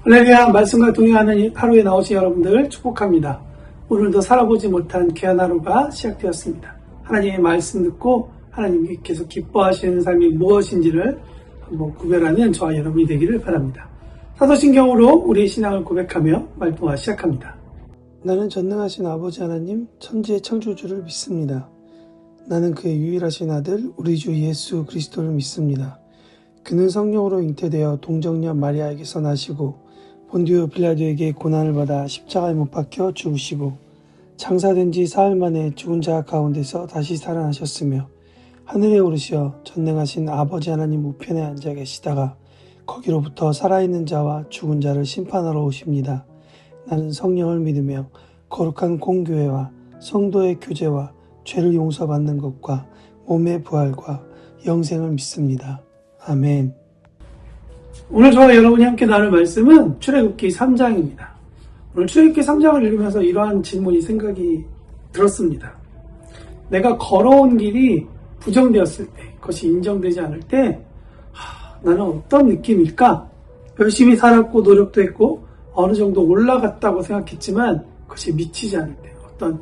할렐루야, 말씀과 동행하는 하루에 나오신 여러분들 축복합니다. 오늘도 살아보지 못한 귀한 하루가 시작되었습니다. 하나님의 말씀 듣고 하나님께서 기뻐하시는 삶이 무엇인지를 한번 구별하는 저와 여러분이 되기를 바랍니다. 사도신경으로 우리의 신앙을 고백하며 말동화 시작합니다. 나는 전능하신 아버지 하나님 천지의 창조주를 믿습니다. 나는 그의 유일하신 아들 우리 주 예수 그리스도를 믿습니다. 그는 성령으로 잉태되어 동정녀 마리아에게서 나시고 본디오 빌라도에게 고난을 받아 십자가에 못 박혀 죽으시고 장사된 지 사흘 만에 죽은 자 가운데서 다시 살아나셨으며 하늘에 오르시어 전능하신 아버지 하나님 우편에 앉아 계시다가 거기로부터 살아있는 자와 죽은 자를 심판하러 오십니다. 나는 성령을 믿으며 거룩한 공교회와 성도의 교제와 죄를 용서받는 것과 몸의 부활과 영생을 믿습니다. 아멘. 오늘 저와 여러분이 함께 나눌 말씀은 출애굽기 3장입니다. 오늘 출애굽기 3장을 읽으면서 이러한 질문이 생각이 들었습니다. 내가 걸어온 길이 부정되었을 때, 그것이 인정되지 않을 때 나는 어떤 느낌일까? 열심히 살았고 노력도 했고 어느 정도 올라갔다고 생각했지만 그것이 미치지 않을 때, 어떤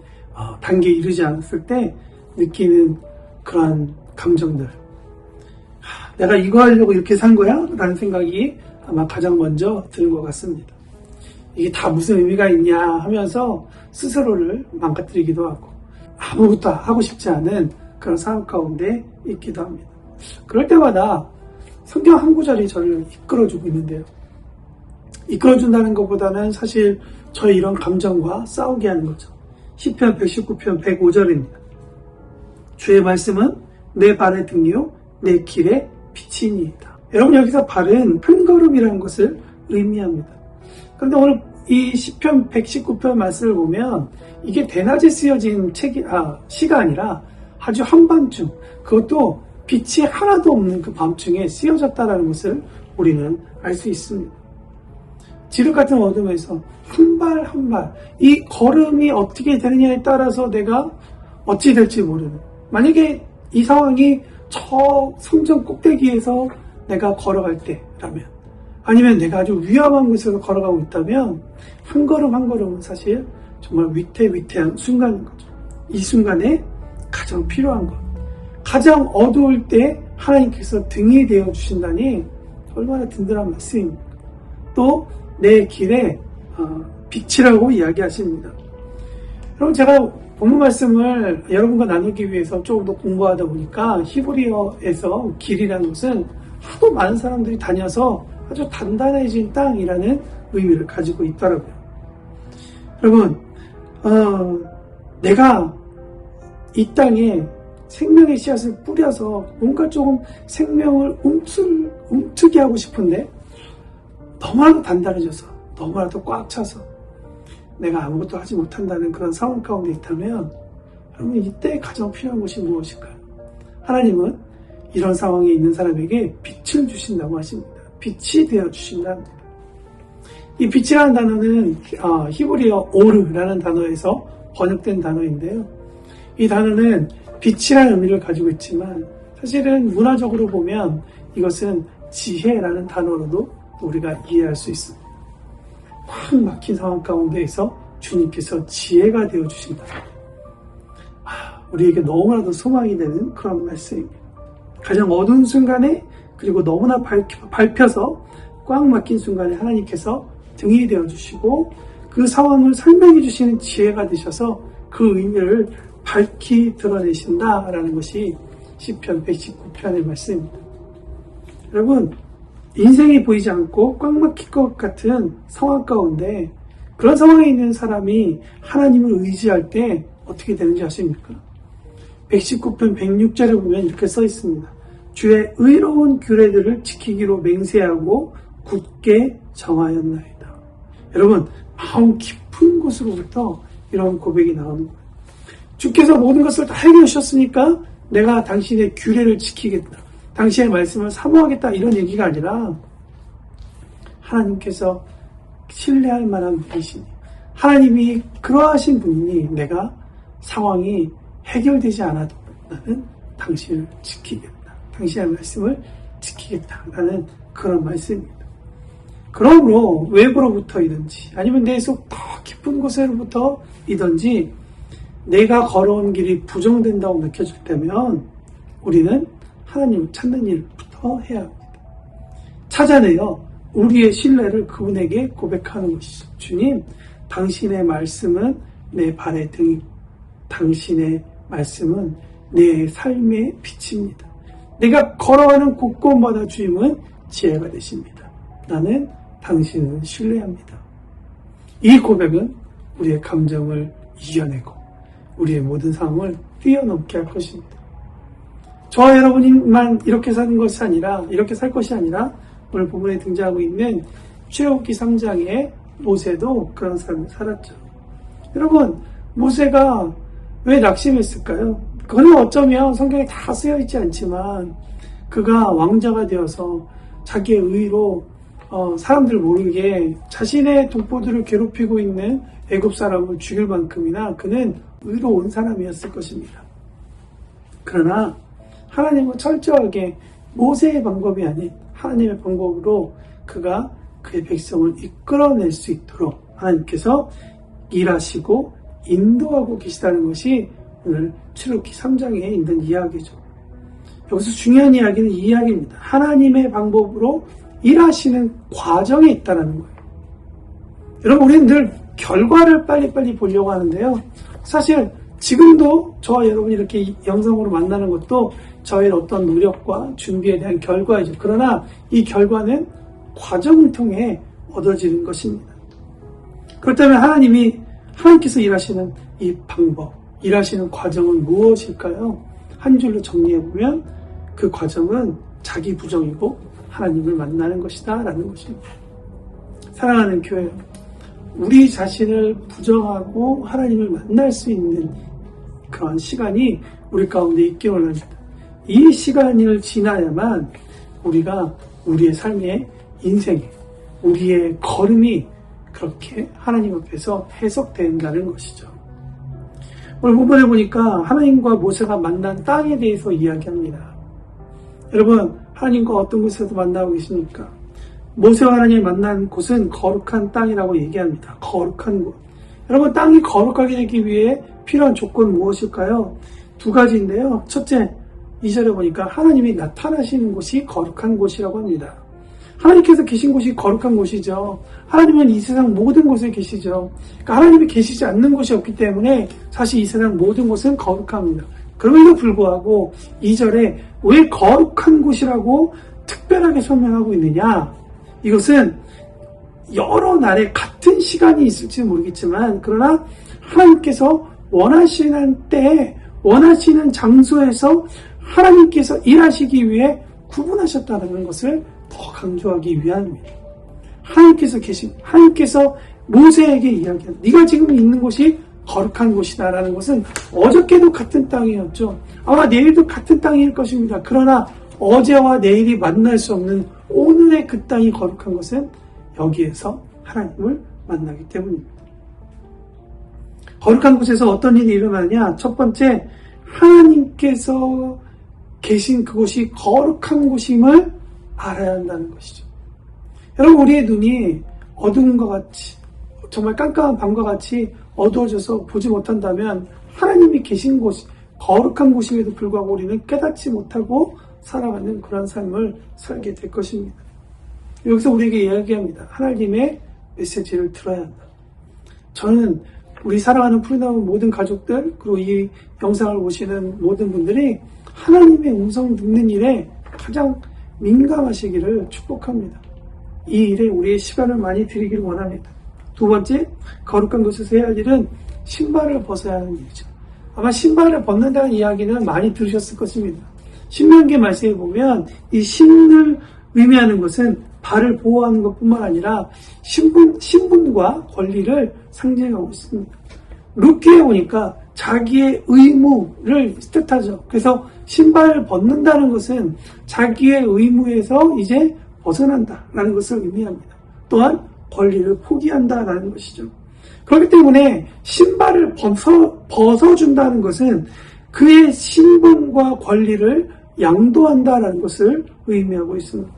단계에 이르지 않았을 때 느끼는 그러한 감정들. 내가 이거 하려고 이렇게 산 거야? 라는 생각이 아마 가장 먼저 드는 것 같습니다. 이게 다 무슨 의미가 있냐 하면서 스스로를 망가뜨리기도 하고 아무것도 하고 싶지 않은 그런 상황 가운데 있기도 합니다. 그럴 때마다 성경 한 구절이 저를 이끌어주고 있는데요. 이끌어준다는 것보다는 사실 저의 이런 감정과 싸우게 하는 거죠. 시편 119편 105절입니다. 주의 말씀은 내 발의 등이요 내 길의 빛이니이다. 여러분, 여기서 발은 한 걸음이라는 것을 의미합니다. 그런데 오늘 이 시편 119편 말씀을 보면 이게 대낮에 쓰여진 시가 아니라 아주 한밤중, 그것도 빛이 하나도 없는 그 밤중에 쓰여졌다는 것을 우리는 알 수 있습니다. 지륵 같은 어둠에서 한 발 한 발, 이 걸음이 어떻게 되느냐에 따라서 내가 어찌 될지 모르는, 만약에 이 상황이 저 성전 꼭대기에서 내가 걸어갈 때라면, 아니면 내가 아주 위험한 곳에서 걸어가고 있다면 한 걸음 한 걸음은 사실 정말 위태위태한 순간인 거죠. 이 순간에 가장 필요한 것, 가장 어두울 때 하나님께서 등이 되어 주신다니 얼마나 든든한 말씀입니까? 또 내 길에 빛이라고 이야기하십니다. 여러분, 제가 본문 말씀을 여러분과 나누기 위해서 조금 더 공부하다 보니까 히브리어에서 길이라는 것은 하도 많은 사람들이 다녀서 아주 단단해진 땅이라는 의미를 가지고 있더라고요. 여러분, 내가 이 땅에 생명의 씨앗을 뿌려서 뭔가 조금 생명을 움트게 하고 싶은데 너무나도 단단해져서, 너무나도 꽉 차서 내가 아무것도 하지 못한다는 그런 상황 가운데 있다면, 여러분, 이때 가장 필요한 것이 무엇일까요? 하나님은 이런 상황에 있는 사람에게 빛을 주신다고 하십니다. 빛이 되어 주신답니다. 이 빛이라는 단어는 히브리어 오르라는 단어에서 번역된 단어인데요. 이 단어는 빛이라는 의미를 가지고 있지만 사실은 문화적으로 보면 이것은 지혜라는 단어로도 우리가 이해할 수 있습니다. 확 막힌 상황 가운데에서 주님께서 지혜가 되어 주신다. 우리에게 너무나도 소망이 되는 그런 말씀입니다. 가장 어두운 순간에, 그리고 너무나 밝혀서 꽉 막힌 순간에 하나님께서 등이 되어 주시고 그 상황을 설명해 주시는 지혜가 되셔서 그 의미를 밝히 드러내신다라는 것이 시편 119편의 말씀입니다. 여러분, 인생이 보이지 않고 꽉 막힐 것 같은 상황 가운데 그런 상황에 있는 사람이 하나님을 의지할 때 어떻게 되는지 아십니까? 119편 106절에 보면 이렇게 써 있습니다. 주의 의로운 규례들을 지키기로 맹세하고 굳게 정하였나이다. 여러분, 마음 깊은 곳으로부터 이런 고백이 나오는 거예요. 주께서 모든 것을 다 해결해 주셨으니까 내가 당신의 규례를 지키겠다, 당신의 말씀을 사모하겠다, 이런 얘기가 아니라 하나님께서 신뢰할 만한 분이시니, 하나님이 그러하신 분이니 내가 상황이 해결되지 않아도 나는 당신을 지키겠다, 당신의 말씀을 지키겠다라는 그런 말씀입니다. 그러므로 외부로부터이든지 아니면 내 속 더 깊은 곳으로부터이든지 내가 걸어온 길이 부정된다고 느껴질 때면 우리는 하나님을 찾는 일부터 해야 합니다. 찾아내어 우리의 신뢰를 그분에게 고백하는 것이죠. 주님, 당신의 말씀은 내 발의 등이고 당신의 말씀은 내 삶의 빛입니다. 내가 걸어가는 곳곳마다 주님은 지혜가 되십니다. 나는 당신을 신뢰합니다. 이 고백은 우리의 감정을 이겨내고 우리의 모든 상황을 뛰어넘게 할 것입니다. 저와 여러분만 이렇게 사는 것이 아니라 이렇게 살 것이 아니라 오늘 본문에 등장하고 있는 출애굽기 3장의 모세도 그런 삶을 살았죠. 여러분, 모세가 왜 낙심했을까요? 그거는 어쩌면 성경에 다 쓰여 있지 않지만 그가 왕자가 되어서 자기의 의로 사람들 모르게 자신의 동포들을 괴롭히고 있는 애굽 사람을 죽일 만큼이나 그는 의로운 사람이었을 것입니다. 그러나 하나님은 철저하게 모세의 방법이 아닌 하나님의 방법으로 그가 그의 백성을 이끌어낼 수 있도록 하나님께서 일하시고 인도하고 계시다는 것이 오늘 출애굽기 3장에 있는 이야기죠. 여기서 중요한 이야기는 이 이야기입니다. 하나님의 방법으로 일하시는 과정에 있다는 거예요. 여러분, 우리는 늘 결과를 빨리빨리 보려고 하는데요. 사실 지금도 저와 여러분이 이렇게 영상으로 만나는 것도 저의 어떤 노력과 준비에 대한 결과이죠. 그러나 이 결과는 과정을 통해 얻어지는 것입니다. 그렇다면 하나님께서 일하시는 이 방법, 일하시는 과정은 무엇일까요? 한 줄로 정리해보면 그 과정은 자기 부정이고 하나님을 만나는 것이다 라는 것입니다. 사랑하는 교회, 우리 자신을 부정하고 하나님을 만날 수 있는 그런 시간이 우리 가운데 있기 원합니다. 이 시간을 지나야만 우리가 우리의 삶의 인생에 우리의 걸음이 그렇게 하나님 앞에서 해석된다는 것이죠. 오늘 본문에 보니까 하나님과 모세가 만난 땅에 대해서 이야기합니다. 여러분, 하나님과 어떤 곳에서 만나고 계십니까? 모세와 하나님이 만난 곳은 거룩한 땅이라고 얘기합니다. 거룩한 곳. 여러분, 땅이 거룩하게 되기 위해 필요한 조건은 무엇일까요? 두 가지인데요. 첫째, 2절에 보니까 하나님이 나타나시는 곳이 거룩한 곳이라고 합니다. 하나님께서 계신 곳이 거룩한 곳이죠. 하나님은 이 세상 모든 곳에 계시죠. 그러니까 하나님이 계시지 않는 곳이 없기 때문에 사실 이 세상 모든 곳은 거룩합니다. 그럼에도 불구하고 2절에 왜 거룩한 곳이라고 특별하게 설명하고 있느냐? 이것은 여러 날에 같은 시간이 있을지 모르겠지만 그러나 하나님께서 원하시는 때에 원하시는 장소에서 하나님께서 일하시기 위해 구분하셨다는 것을 더 강조하기 위함입니다. 하나님께서 모세에게 이야기한 네가 지금 있는 곳이 거룩한 곳이다라는 것은 어저께도 같은 땅이었죠. 아마 내일도 같은 땅일 것입니다. 그러나 어제와 내일이 만날 수 없는 오늘의 그 땅이 거룩한 것은 여기에서 하나님을 만나기 때문입니다. 거룩한 곳에서 어떤 일이 일어나냐? 첫 번째, 하나님께서 계신 그곳이 거룩한 곳임을 알아야 한다는 것이죠. 여러분, 우리의 눈이 어두운 것 같이 정말 깜깜한 밤과 같이 어두워져서 보지 못한다면 하나님이 계신 곳이 거룩한 곳임에도 불구하고 우리는 깨닫지 못하고 살아가는 그런 삶을 살게 될 것입니다. 여기서 우리에게 이야기합니다. 하나님의 메시지를 들어야 한다. 저는 우리 사랑하는 푸르나무 모든 가족들 그리고 이 영상을 보시는 모든 분들이 하나님의 음성 듣는 일에 가장 민감하시기를 축복합니다. 이 일에 우리의 시간을 많이 들이기를 원합니다. 두 번째, 거룩한 곳에서 해야 할 일은 신발을 벗어야 하는 일이죠. 아마 신발을 벗는다는 이야기는 많이 들으셨을 것입니다. 신명기 말씀에 보면 이 신을 의미하는 것은 발을 보호하는 것뿐만 아니라 신분과 권리를 상징하고 있습니다. 룻기에 보니까 자기의 의무를 뜻하죠. 그래서 신발을 벗는다는 것은 자기의 의무에서 이제 벗어난다라는 것을 의미합니다. 또한 권리를 포기한다라는 것이죠. 그렇기 때문에 신발을 벗어준다는 것은 그의 신분과 권리를 양도한다라는 것을 의미하고 있습니다.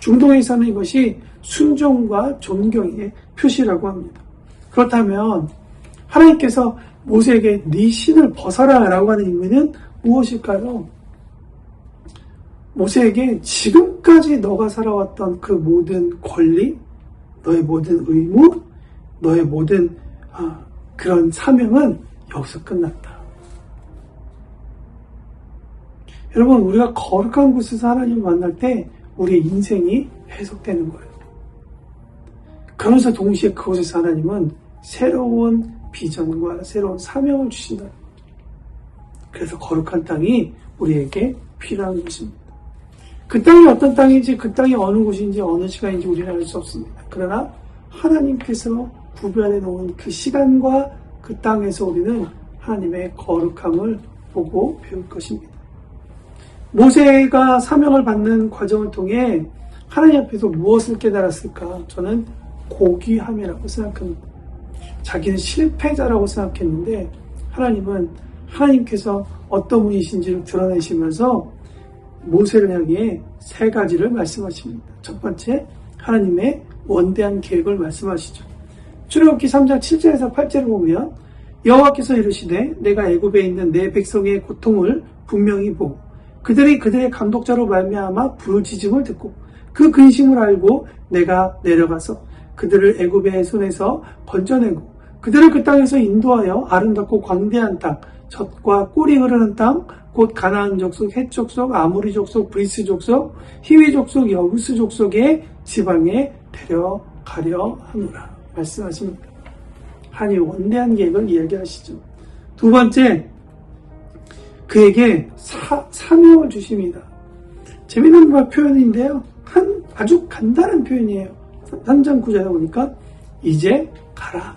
중동에서는 이것이 순종과 존경의 표시라고 합니다. 그렇다면 하나님께서 모세에게 네 신을 벗어라 라고 하는 의미는 무엇일까요? 모세에게 지금까지 너가 살아왔던 그 모든 권리, 너의 모든 의무, 너의 모든 그런 사명은 여기서 끝났다. 여러분, 우리가 거룩한 곳에서 하나님을 만날 때 우리의 인생이 해석되는 거예요. 그러면서 동시에 그곳에서 하나님은 새로운 비전과 새로운 사명을 주신다. 그래서 거룩한 땅이 우리에게 필요한 것입니다. 그 땅이 어떤 땅인지, 그 땅이 어느 곳인지, 어느 시간인지 우리는 알 수 없습니다. 그러나 하나님께서 구별해 놓은 그 시간과 그 땅에서 우리는 하나님의 거룩함을 보고 배울 것입니다. 모세가 사명을 받는 과정을 통해 하나님 앞에서 무엇을 깨달았을까? 저는 고귀함이라고 생각합니다. 자기는 실패자라고 생각했는데 하나님께서 어떤 분이신지를 드러내시면서 모세를 향해 세 가지를 말씀하십니다. 첫 번째, 하나님의 원대한 계획을 말씀하시죠. 출애굽기 3장 7절에서 8절을 보면 여호와께서 이르시되 내가 애굽에 있는 내 백성의 고통을 분명히 보고 그들의 감독자로 말미암아 부르짖음을 듣고 그 근심을 알고 내가 내려가서 그들을 애굽의 손에서 건져내고 그들을 그 땅에서 인도하여 아름답고 광대한 땅, 젖과 꿀이 흐르는 땅, 곧 가나안 족속, 헷 족속, 아모리 족속, 브리스 족속, 히위 족속, 여부스 족속의 지방에 데려가려 하노라 말씀하십니다. 하나님 원대한 계획을 이야기하시죠. 두 번째, 그에게 사명을 주십니다. 재미있는 표현인데요. 아주 간단한 표현이에요. 3장 9절에 보니까 이제 가라.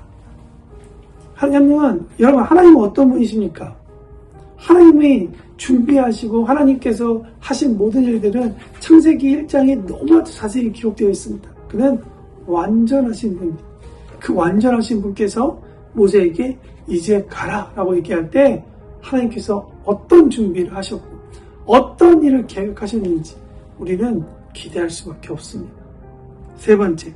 하나님은 어떤 분이십니까? 하나님이 준비하시고 하나님께서 하신 모든 일들은 창세기 1장에 너무 자세히 기록되어 있습니다. 그는 완전하신 분입니다. 그 완전하신 분께서 모세에게 이제 가라 라고 얘기할 때 하나님께서 어떤 준비를 하셨고 어떤 일을 계획하셨는지 우리는 기대할 수밖에 없습니다. 세 번째,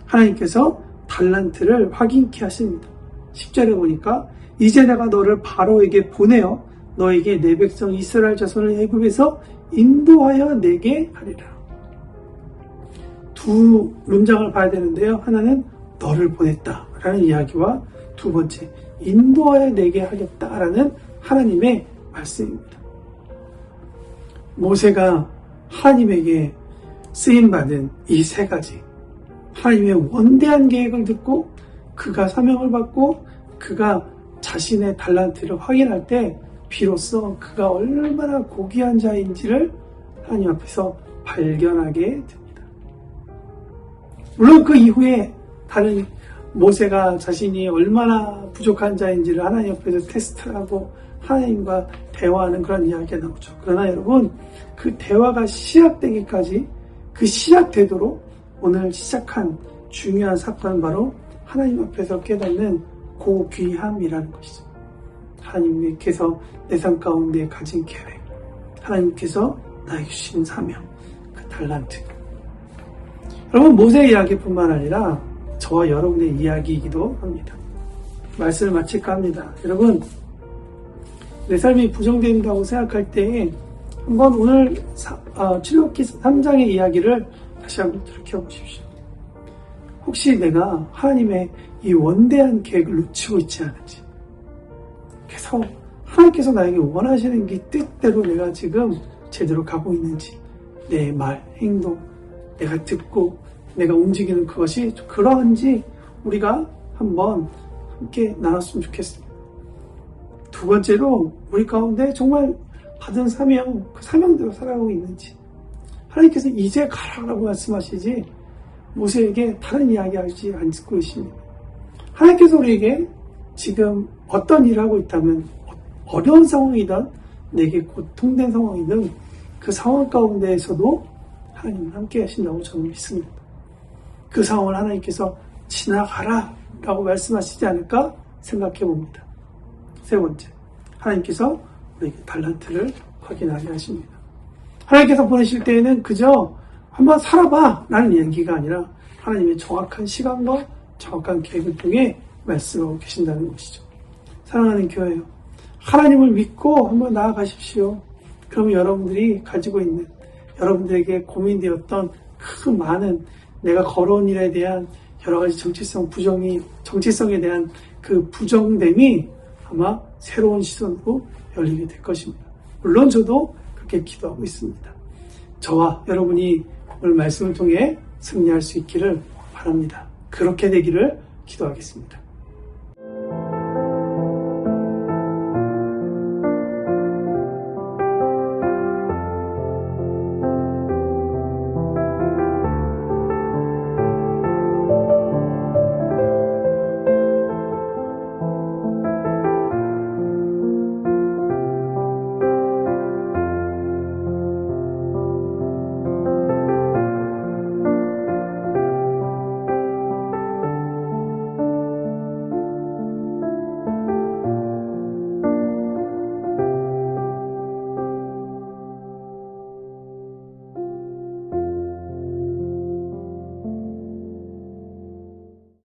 하나님께서 달란트를 확인케 하십니다. 10절에 보니까 이제 내가 너를 바로에게 보내어 너에게 내 백성 이스라엘 자손을 애굽에서 인도하여 내게 하리라. 두 문장을 봐야 되는데요. 하나는 너를 보냈다라는 이야기와 두 번째, 인도하여 내게 하겠다라는 하나님의 말씀입니다. 모세가 하나님에게 쓰임받은 이 세 가지, 하나님의 원대한 계획을 듣고 그가 사명을 받고 그가 자신의 달란트를 확인할 때 비로소 그가 얼마나 고귀한 자인지를 하나님 앞에서 발견하게 됩니다. 물론 그 이후에 다른 모세가 자신이 얼마나 부족한 자인지를 하나님 앞에서 테스트하고 하나님과 대화하는 그런 이야기가 나오죠. 그러나 여러분, 그 대화가 시작되기까지 그 시작되도록 오늘 시작한 중요한 사건은 바로 하나님 앞에서 깨닫는 고귀함이라는 것이죠. 하나님께서 내 삶 가운데 가진 계획, 하나님께서 나에게 주신 사명, 그 달란트. 여러분, 모세의 이야기뿐만 아니라 저와 여러분의 이야기이기도 합니다. 말씀을 마칠까 합니다. 여러분, 내 삶이 부정된다고 생각할 때 한번 오늘 출애굽기 3장의 이야기를 다시 한번 들여다보십시오. 혹시 내가 하나님의 이 원대한 계획을 놓치고 있지 않은지, 그래서 하나님께서 나에게 원하시는 그 뜻대로 내가 지금 제대로 가고 있는지, 내 말, 행동, 내가 듣고 내가 움직이는 그것이 그러한지 우리가 한번 함께 나눴으면 좋겠습니다. 두 번째로 우리 가운데 정말 받은 사명, 그 사명대로 살아가고 있는지, 하나님께서 이제 가라라고 말씀하시지 모세에게 다른 이야기하지 않고 계십니다. 하나님께서 우리에게 지금 어떤 일을 하고 있다면, 어려운 상황이든 내게 고통된 상황이든 그 상황 가운데에서도 하나님은 함께 하신다고 저는 믿습니다. 그 상황을 하나님께서 지나가라 라고 말씀하시지 않을까 생각해 봅니다. 세 번째, 하나님께서 우리에게 달란트를 확인하게 하십니다. 하나님께서 보내실 때에는 그저 한번 살아봐 라는 얘기가 아니라 하나님의 정확한 시간과 정확한 계획을 통해 말씀하고 계신다는 것이죠. 사랑하는 교회요, 하나님을 믿고 한번 나아가십시오. 그러면 여러분들이 가지고 있는, 여러분들에게 고민되었던 그 많은 내가 걸어온 일에 대한 여러 가지 정체성에 대한 그 부정됨이 아마 새로운 시선으로 열리게 될 것입니다. 물론 저도 그렇게 기도하고 있습니다. 저와 여러분이 오늘 말씀을 통해 승리할 수 있기를 바랍니다. 그렇게 되기를 기도하겠습니다.